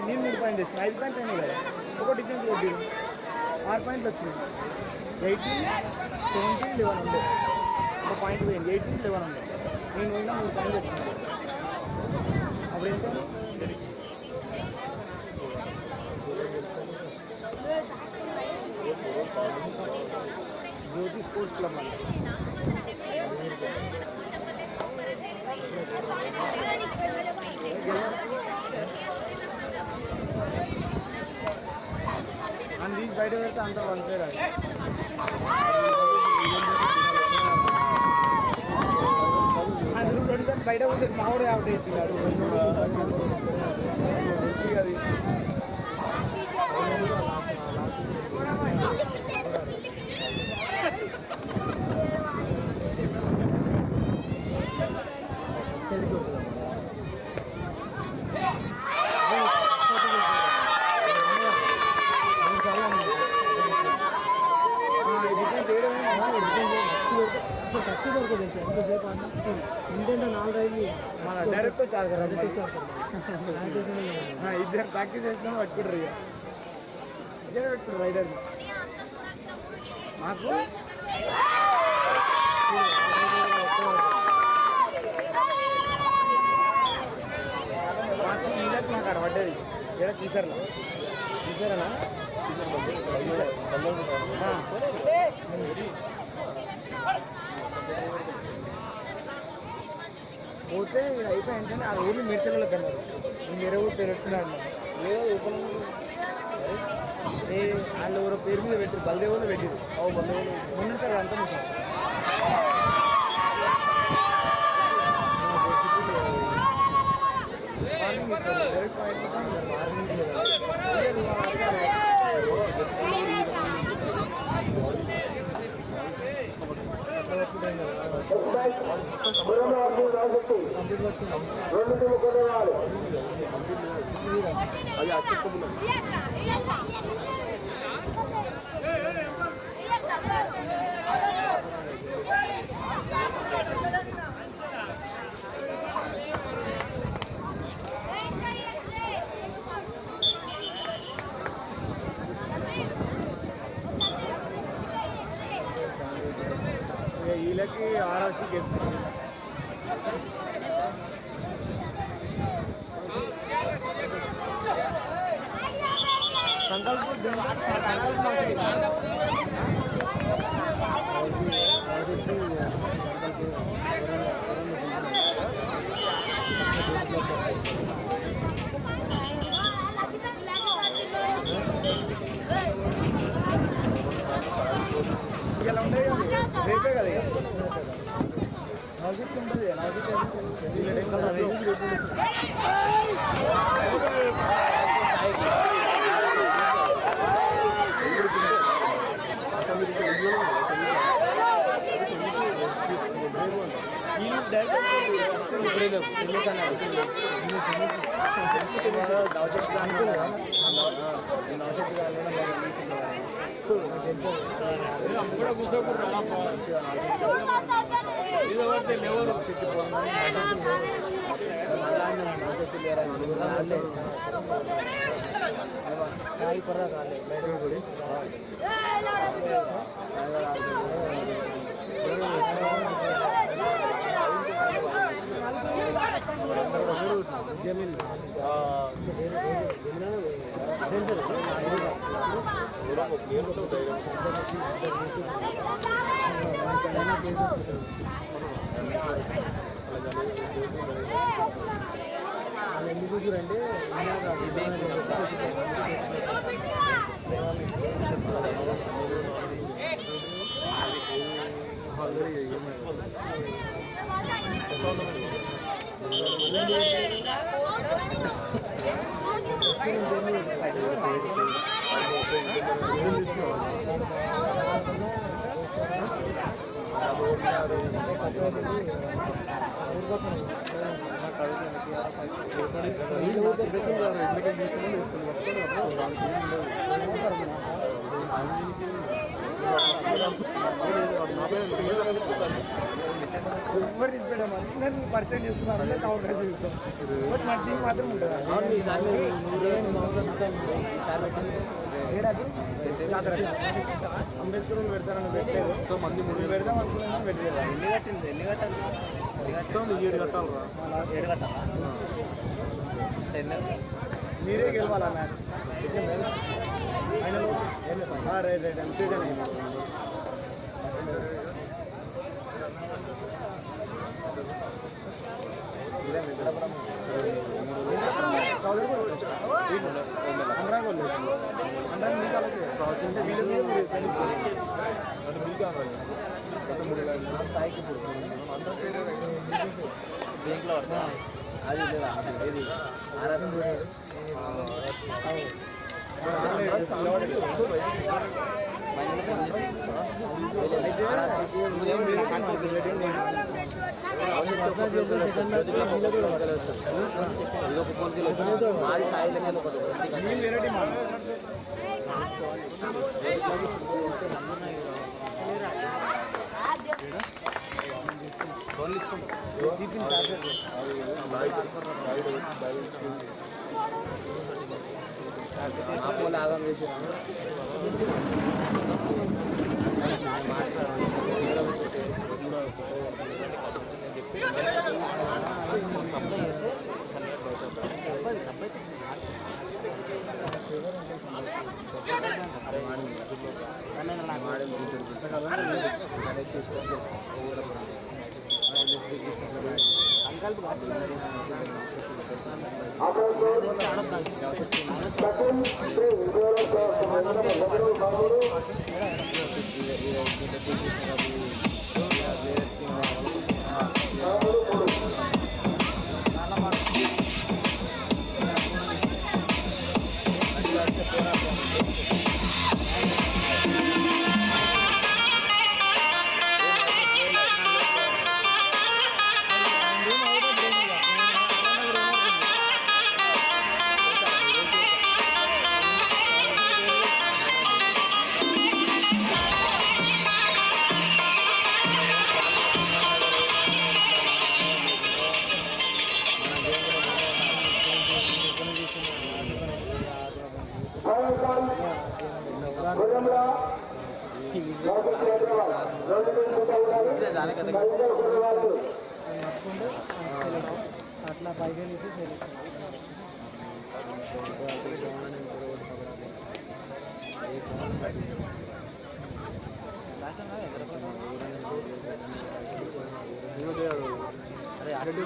నేను 3 పాయింట్లు వచ్చింది 5 పాయింట్లు అయినాయి కదా ఒక డిఫరెన్స్ కొట్టి 6 పాయింట్లు వచ్చింది 18, 17, 11 ఉండే ఒక పాయింట్ పోయింది 18, 11 ఉండే నేను పోయినా 3 పాయింట్లు వచ్చింది అప్పుడు ఎంత జ్యోతి స్పోర్ట్స్ క్లబ్ అంటే అండ్ తీసి బయట పెడితే అంత వన్ సైడ్ అది బయట పోతే మామిడి అవుట్ వేసింది అది ఖర్చు దొరకదు ఎంతసేపు ఏంటంటే 4 రైళ్ళు మన డైరెక్ట్ వచ్చారు కదా ఇద్దరు ప్రాక్టీస్ చేసినా పట్టుకుంటారు ఇక ఇద్దరు పెట్టుకుంటారు రైడర్ మాకు ఈలకు నాకు అక్కడ పడ్డది ఇలా తీసారనా పోతే ఇక్కడ అయిపోయి ఏంటంటే ఆ ఊరిని మిర్చగలకు అన్నారు నేను వేరే ఊరు పేరు పెట్టుకున్నాను ఏదో వాళ్ళు ఎవరో పేరు మీద పెట్టారు బలదేవులు పెట్టారు మొన్న సార్ అంతా సార్ వీళ్ళకి ఆర్ఆర్సీ చేస్తుంది సంకల్ప ఇలా ఉండే రేపే కదా నౌజిక్ ఉంటుంది నౌజిక్ కూడా కూర్చోకూడదు ఇది जमीन ఎందుకు చూడండి ఎవరు తీసుకెళ్ళామని పరిచయం చేసుకున్నాను అవకాశం ఇస్తాం బట్ నా టీం మాత్రం ఉంటుంది అంబేద్కర్ పెడతారని పెట్టలేదు మంది ముందు పెడదాం అనుకున్నాను పెట్టలేదు ఎన్ని కట్టింది ఎన్ని కట్టాలి 7 కట్టాలి 7 కట్టాలా మీరే గెలవాలా మ్యాచ్ ఫైనల్ రైట్ రైట్ ఎంపీగానే దేంట్లో అది ఇది మాది సాయి లెక్కలు ఆగం చేసి అట్లా పైసలు ఇచ్చి అరే అరటి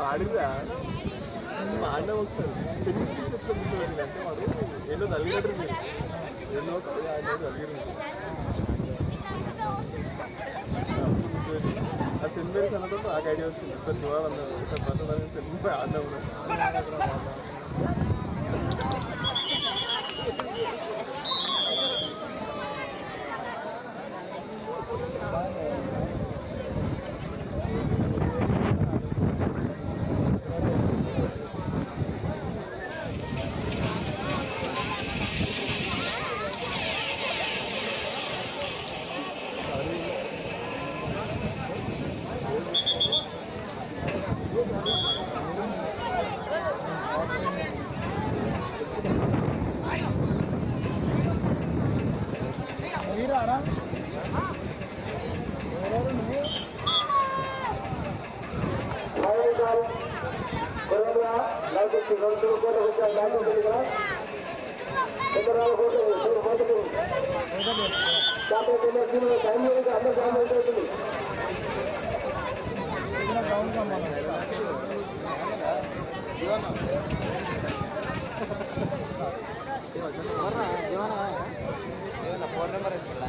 ఆడిరా ఆడిన వస్తారు అంటే వాడు ఎన్నో తల్లిగట్టు ఎన్నో తల్లిగట్టు ఆ సెంట్ అనడం నాకు ఐడియా వచ్చింది ఇక్కడ చూడాలన్నారు ఇక్కడ బతలని సెంట్ ఆడినా ఫోన్ నెంబర్ వేసుకుంటా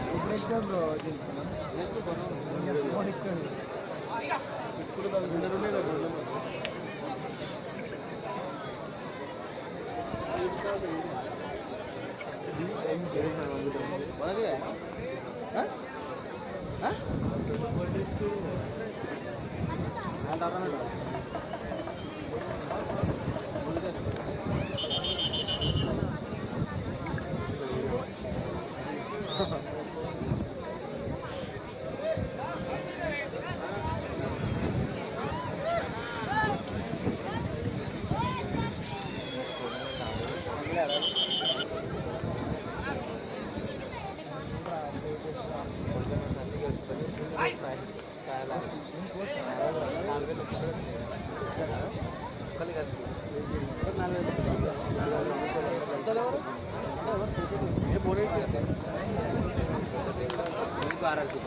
ఆర్ఆర్సీకి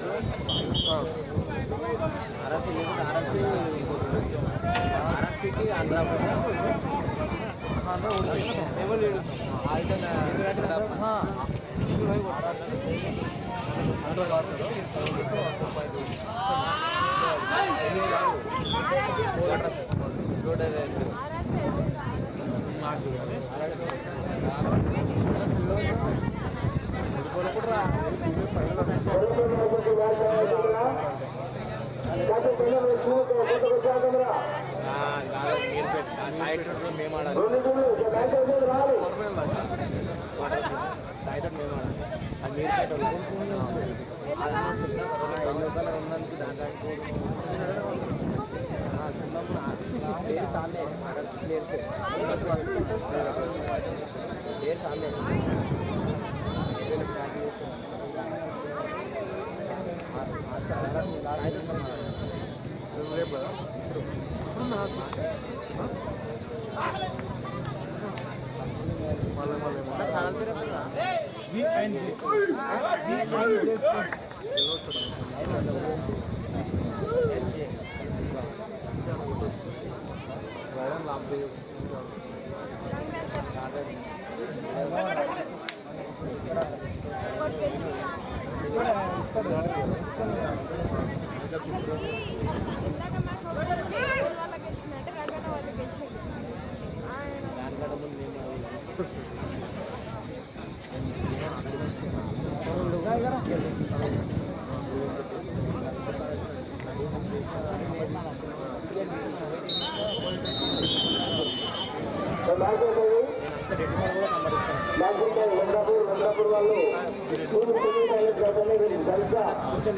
సాయితో మేము ఆడాలి సాయితో మేము ఆడాలి అది మీరుపేట ఎల్లో కలర్ ఉన్నందుకు దాంట్లో సినిమా ప్లేయర్స్ ఆడలే ప్లేయర్స్ ప్లేయర్స్ ఆడలే ప్రాక్టీస్ చేస్తున్నాను రేపు కదా ఛానల్ పేరు కొంచెం